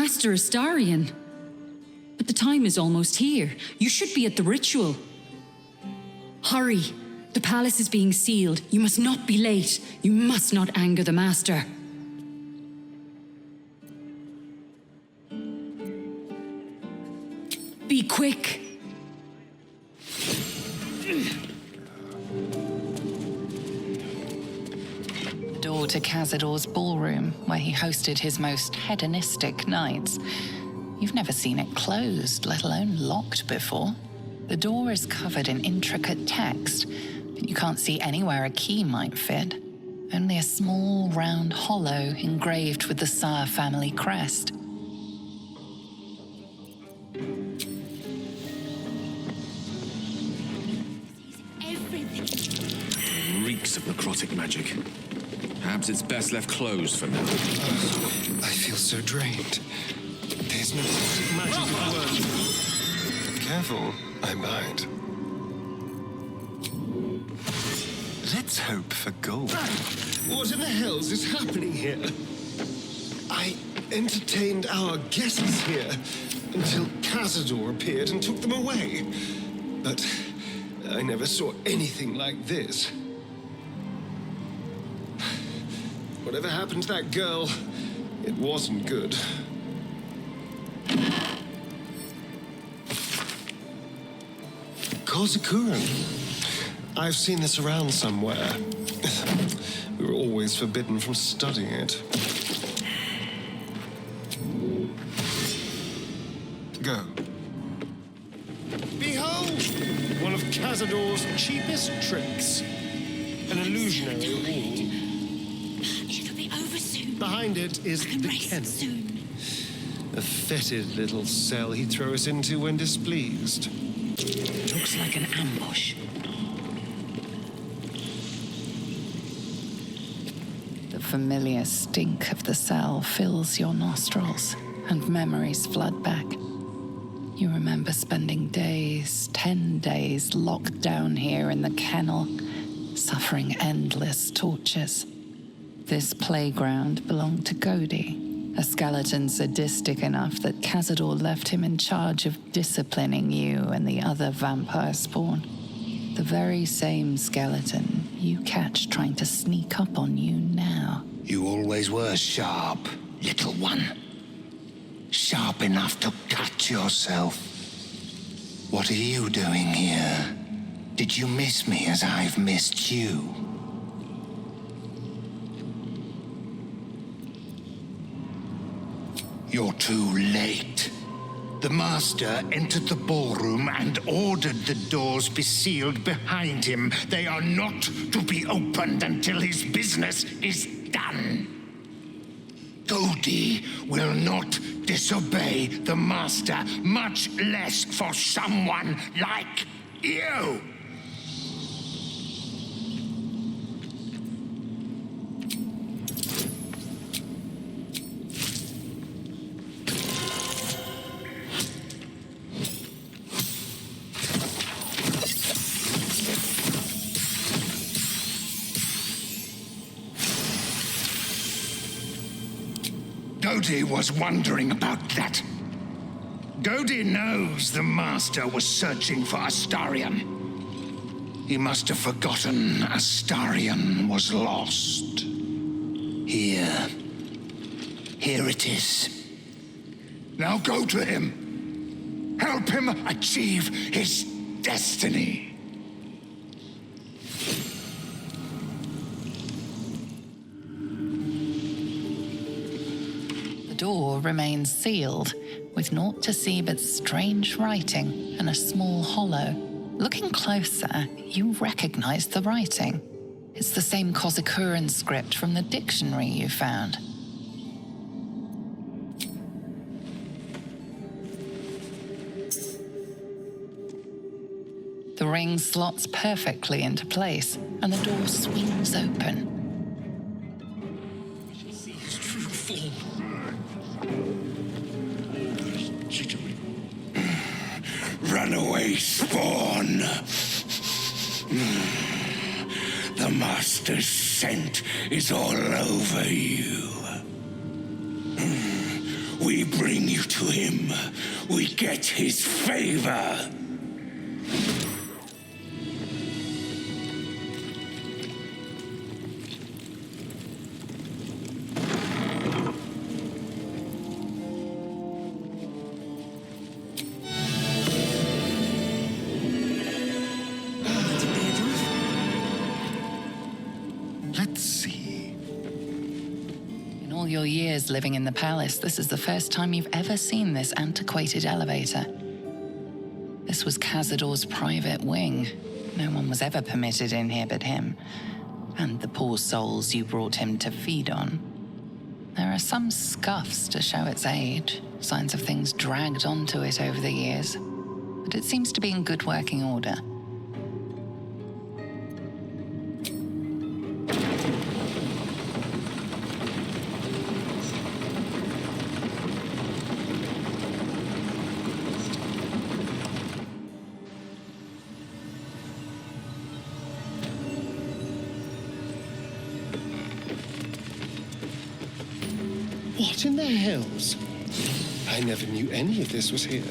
Master Astarion. But the time is almost here. You should be at the ritual. Hurry. The palace is being sealed. You must not be late. You must not anger the Master. Be quick. Door to Cazador's ballroom, where he hosted his most hedonistic nights. You've never seen it closed, let alone locked before. The door is covered in intricate text, but you can't see anywhere a key might fit. Only a small, round hollow engraved with the Sire family crest. Reeks of necrotic magic. Perhaps it's best left closed for now. I feel so drained. There's no magic at work. Careful, I might. Let's hope for gold. What in the hell's is happening here? I entertained our guests here until Cazador appeared and took them away. But I never saw anything like this. Whatever happened to that girl, it wasn't good. Kazakuran. I've seen this around somewhere. We were always forbidden from studying it. Go. Behold! One of Cazador's cheapest tricks. An illusionary wall. It'll be over soon. Behind it is the kennel. Soon. A fetid little cell he'd throw us into when displeased. Looks like an ambush. The familiar stink of the cell fills your nostrils, and memories flood back. You remember spending days, 10 days, locked down here in the kennel, suffering endless tortures. This playground belonged to Godey, a skeleton sadistic enough that Cazador left him in charge of disciplining you and the other vampire spawn. The very same skeleton you catch trying to sneak up on you now. You always were sharp, little one. Sharp enough to cut yourself. What are you doing here? Did you miss me as I've missed you? You're too late. The Master entered the ballroom and ordered the doors be sealed behind him. They are not to be opened until his business is done. Godey will not disobey the Master, much less for someone like you. Godey was wondering about that. Godey knows the Master was searching for Astarion. He must have forgotten Astarion was lost. Here it is. Now go to him. Help him achieve his destiny. The door remains sealed, with naught to see but strange writing and a small hollow. Looking closer, you recognize the writing. It's the same Kazakuran script from the dictionary you found. The ring slots perfectly into place, and the door swings open. Runaway spawn. The Master's scent is all over you. We bring to him, we get his favor. Let's see. In all your years living in the palace, this is the first time you've ever seen this antiquated elevator. This was Cazador's private wing. No one was ever permitted in here but him, and the poor souls you brought him to feed on. There are some scuffs to show its age, signs of things dragged onto it over the years, but it seems to be in good working order. What in the hells? I never knew any of this was here.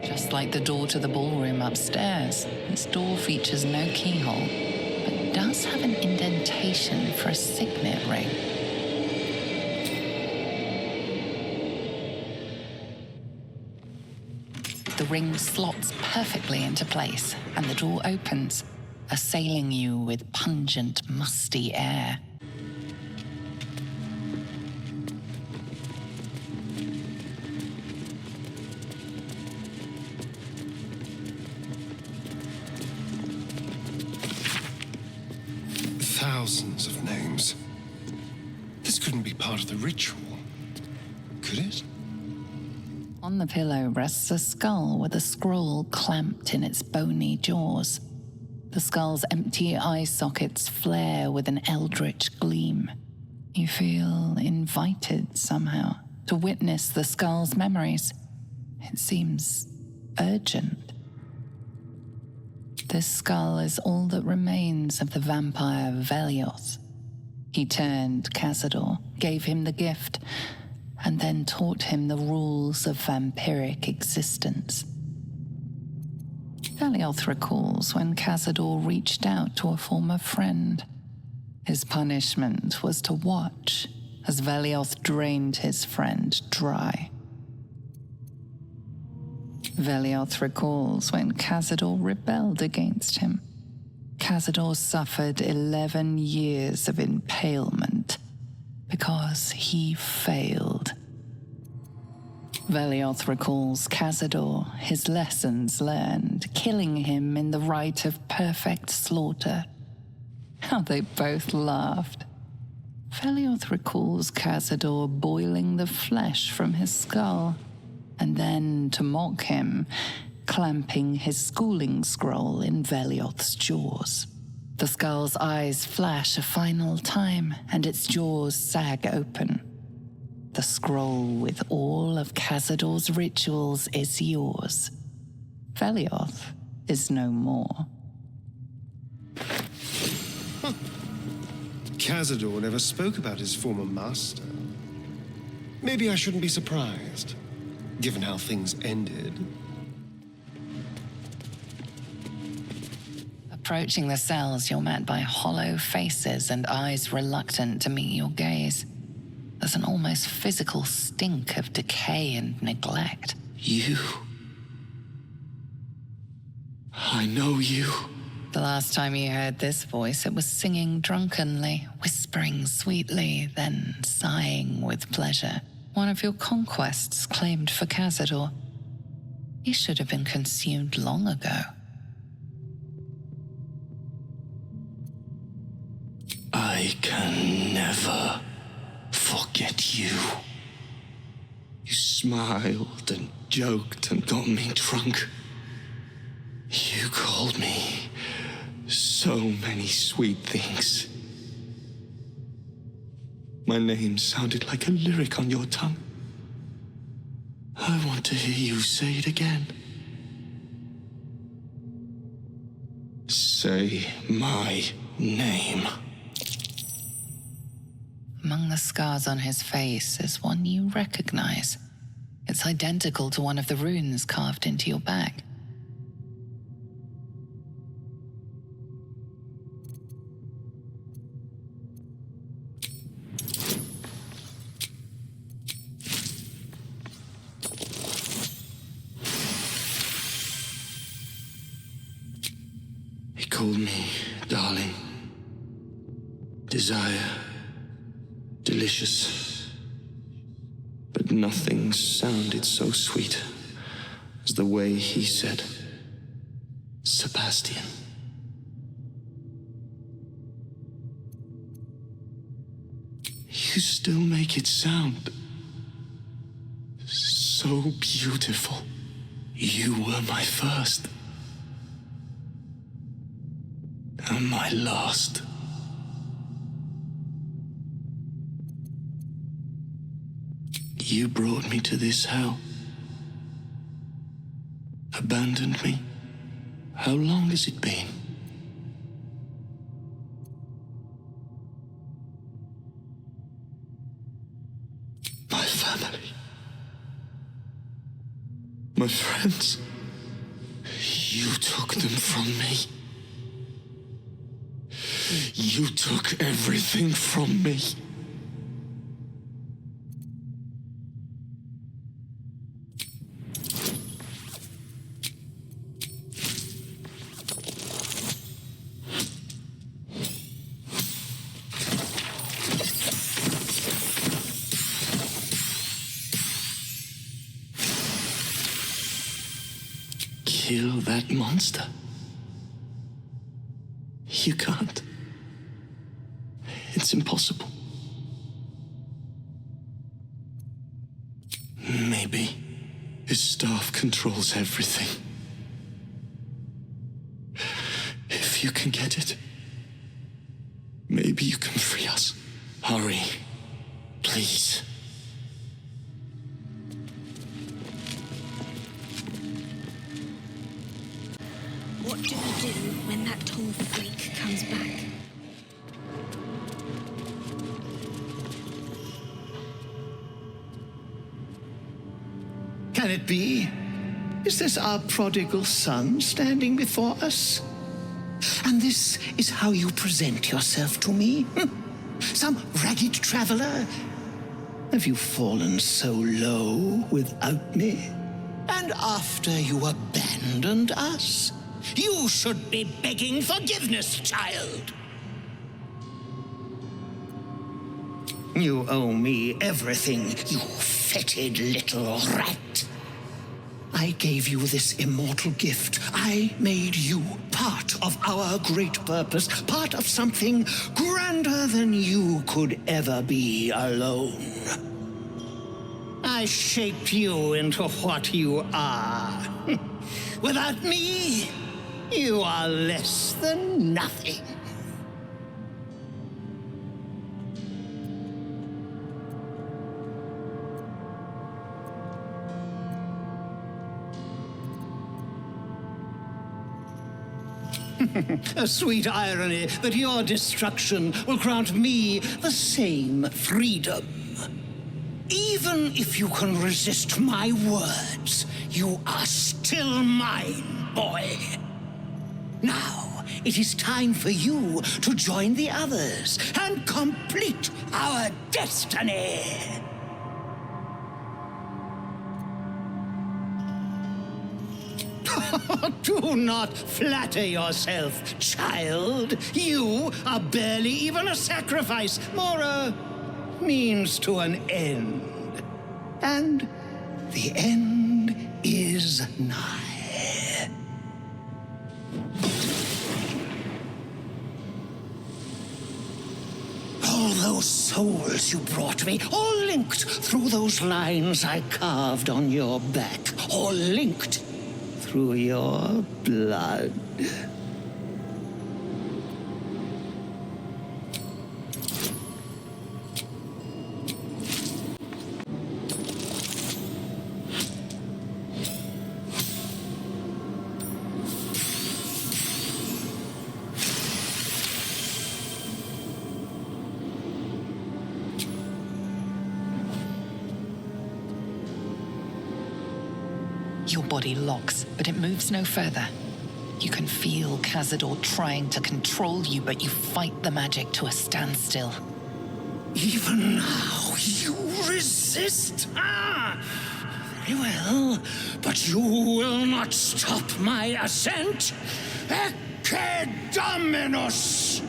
Just like the door to the ballroom upstairs, this door features no keyhole, but does have an indentation for a signet ring. The ring slots perfectly into place, and the door opens, assailing you with pungent, musty air. Thousands of names. This couldn't be part of the ritual, could it? On the pillow rests a skull with a scroll clamped in its bony jaws. The skull's empty eye sockets flare with an eldritch gleam. You feel invited somehow to witness the skull's memories. It seems urgent. This skull is all that remains of the vampire Vellioth. He turned Cazador, gave him the gift, and then taught him the rules of vampiric existence. Vellioth recalls when Cazador reached out to a former friend. His punishment was to watch as Vellioth drained his friend dry. Vellioth recalls when Cazador rebelled against him. Cazador suffered 11 years of impalement because he failed. Vellioth recalls Cazador, his lessons learned, killing him in the rite of perfect slaughter. How they both laughed. Vellioth recalls Cazador boiling the flesh from his skull, and then, to mock him, clamping his schooling scroll in Vellioth's jaws. The skull's eyes flash a final time, and its jaws sag open. The scroll with all of Cazador's rituals is yours. Vellioth is no more. Cazador never spoke about his former master. Maybe I shouldn't be surprised, given how things ended. Approaching the cells, you're met by hollow faces and eyes reluctant to meet your gaze. There's an almost physical stink of decay and neglect. You. I know you. The last time you heard this voice, it was singing drunkenly, whispering sweetly, then sighing with pleasure. One of your conquests claimed for Cazador. He should have been consumed long ago. I can never forget you. You smiled and joked and got me drunk. You called me so many sweet things. My name sounded like a lyric on your tongue. I want to hear you say it again. Say my name. Among the scars on his face is one you recognize. It's identical to one of the runes carved into your back. He called me darling, desire, delicious. But nothing sounded so sweet as the way he said, Sebastian. You still make it sound so beautiful. You were my first. And my last. You brought me to this hell. Abandoned me. How long has it been? My family. My friends. You took them from me. You took everything from me. Kill that monster. You can't. It's impossible. Maybe his staff controls everything. If you can get it, maybe you can free us. Hurry, please. What do we do when that tall freak comes back? Can it be? Is this our prodigal son standing before us? And this is how you present yourself to me? Some ragged traveler? Have you fallen so low without me? And after you abandoned us? You should be begging forgiveness, child. You owe me everything, you fetid little rat. I gave you this immortal gift. I made you part of our great purpose, part of something grander than you could ever be alone. I shaped you into what you are. Without me, you are less than nothing. A sweet irony that your destruction will grant me the same freedom. Even if you can resist my words, you are still mine, boy. Now, it is time for you to join the others and complete our destiny. Do not flatter yourself, child. You are barely even a sacrifice, more a means to an end. And the end is nigh. All those souls you brought me, all linked through those lines I carved on your back, all linked through your blood. Your body locks, but it moves no further. You can feel Cazador trying to control you, but you fight the magic to a standstill. Even now, you resist? Ah! Very well, but you will not stop my ascent. Ecce Dominus!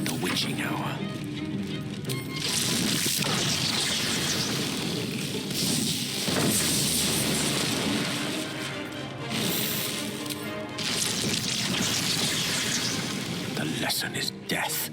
The witching hour. The lesson is death.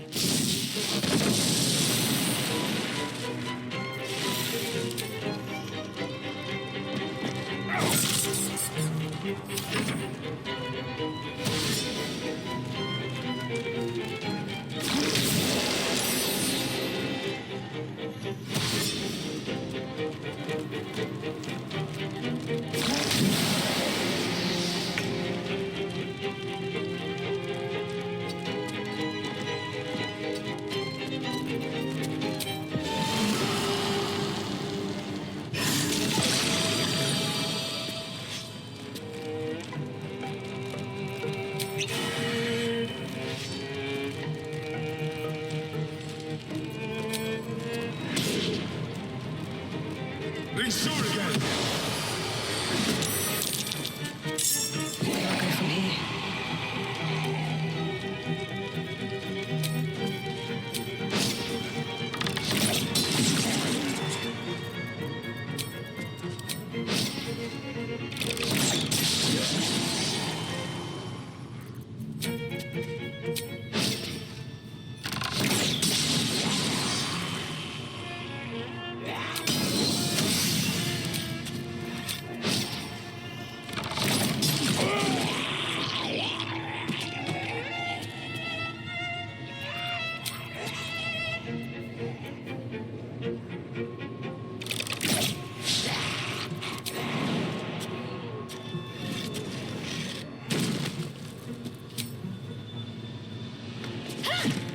Being sure again.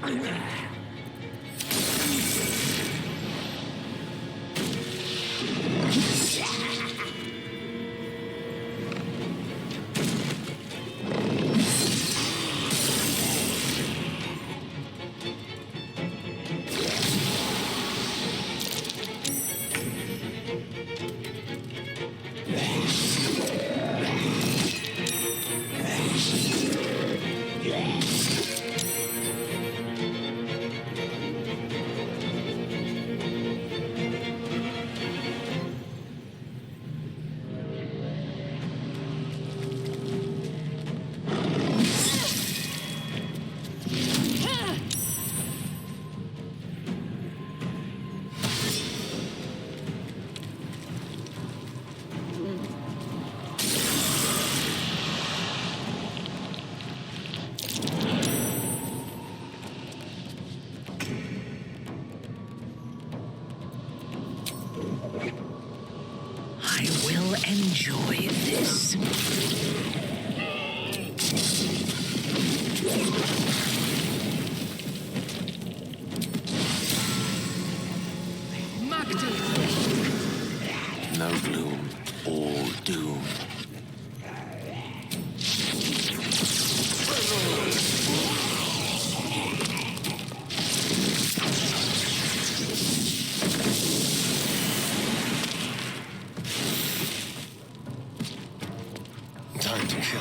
I'll go from here. I will enjoy this. No gloom, all doom. Time to kill.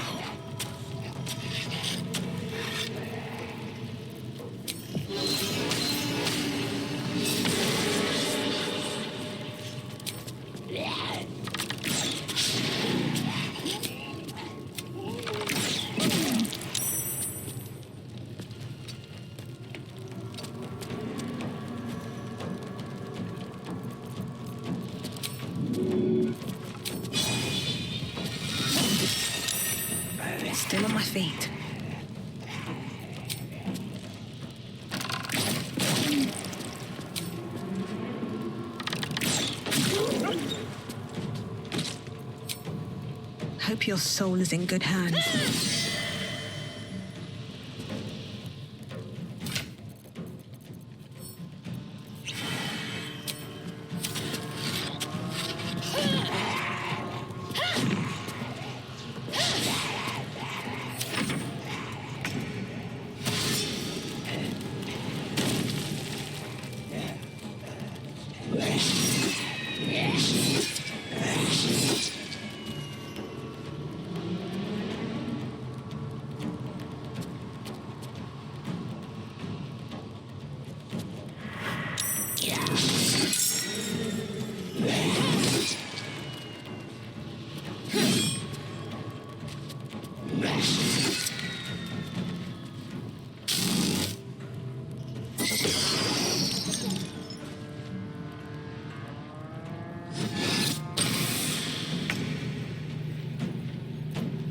feet. Hope your soul is in good hands.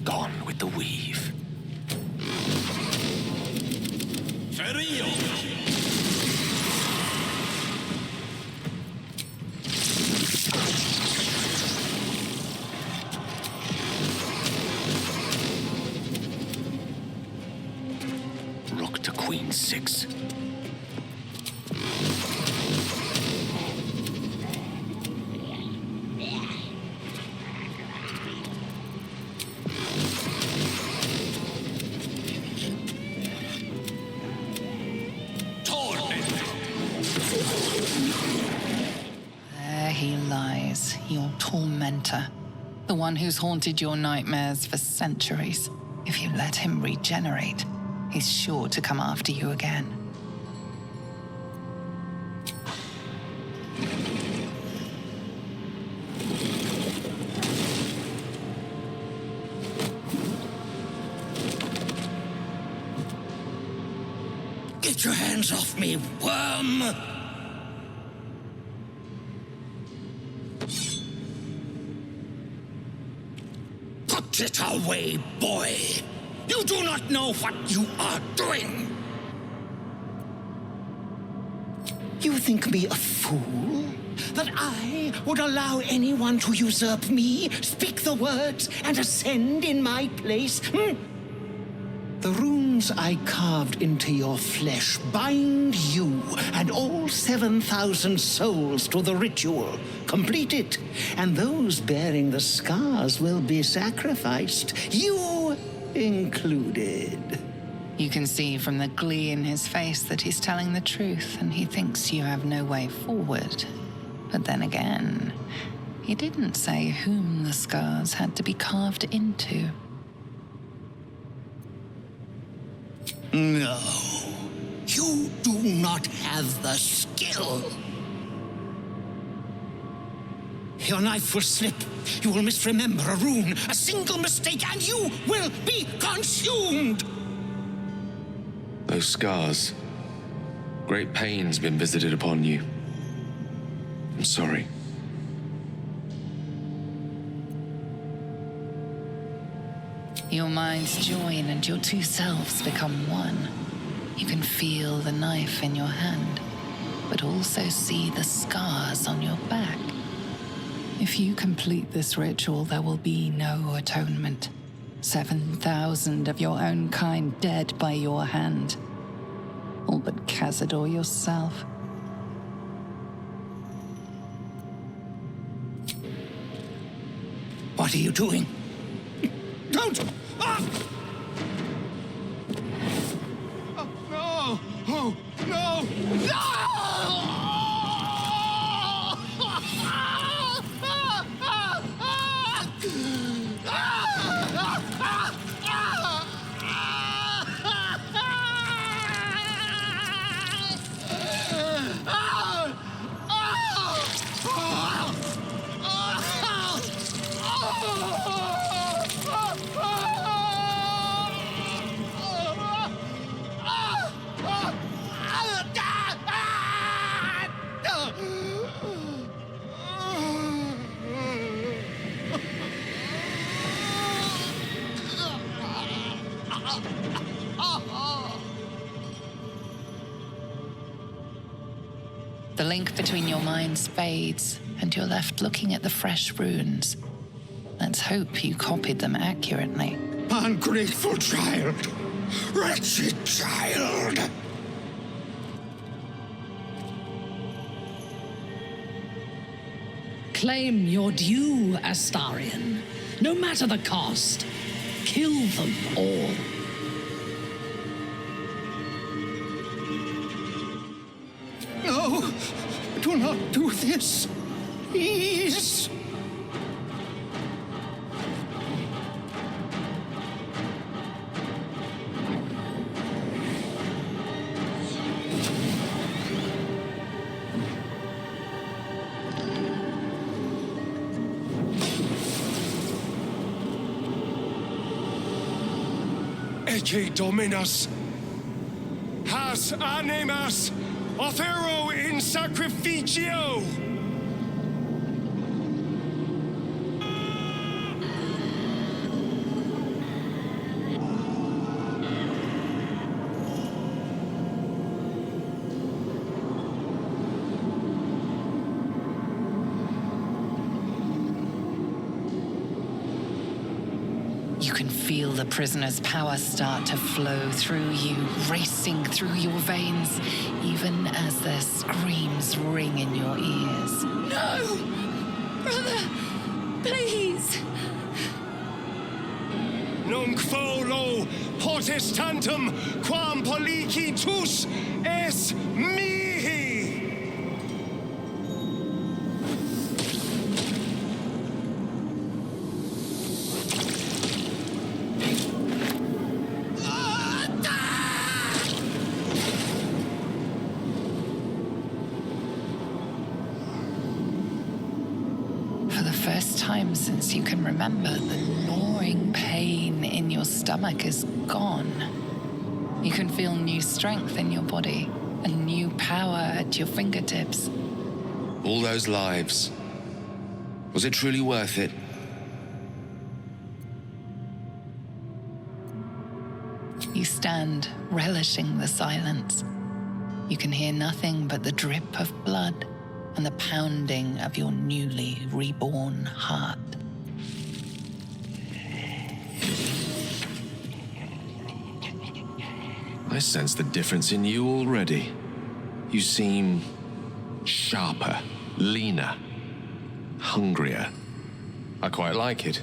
Gone with the weave. Rook to Queen 6. There he lies, your tormentor. The one who's haunted your nightmares for centuries. If you let him regenerate, he's sure to come after you again. Get your hands off me, worm! Put it away, boy! You do not know what you are doing! You think me a fool? That I would allow anyone to usurp me, speak the words, and ascend in my place? The runes I carved into your flesh bind you and all 7,000 souls to the ritual. Complete it, and those bearing the scars will be sacrificed, you included. You can see from the glee in his face that he's telling the truth, and he thinks you have no way forward. But then again, he didn't say whom the scars had to be carved into. No, you do not have the skill. Your knife will slip. You will misremember a rune, a single mistake, and you will be consumed. Those scars. Great pain's been visited upon you. I'm sorry. Your minds join and your two selves become one. You can feel the knife in your hand, but also see the scars on your back. If you complete this ritual, there will be no atonement. 7,000 of your own kind dead by your hand. All but Cazador yourself. What are you doing? Don't! Ah! Oh, no! Oh, no! No! The link between your minds fades, and you're left looking at the fresh runes. Let's hope you copied them accurately. Ungrateful child! Wretched child! Claim your due, Astarion. No matter the cost. Kill them all. No! Do not do this! Please! Ecce Dominus, has animas offero in sacrificio. You can feel the prisoner's power start to flow through you, racing through your veins, even as their screams ring in your ears. No! Brother, please! Nunc volo potestantem quam policitus es mihi. For the first time since you can remember, the gnawing pain in your stomach is gone. You can feel new strength in your body and new power at your fingertips. All those lives. Was it truly worth it? You stand, relishing the silence. You can hear nothing but the drip of blood and the pounding of your newly reborn heart. I sense the difference in you already. You seem sharper, leaner, hungrier. I quite like it.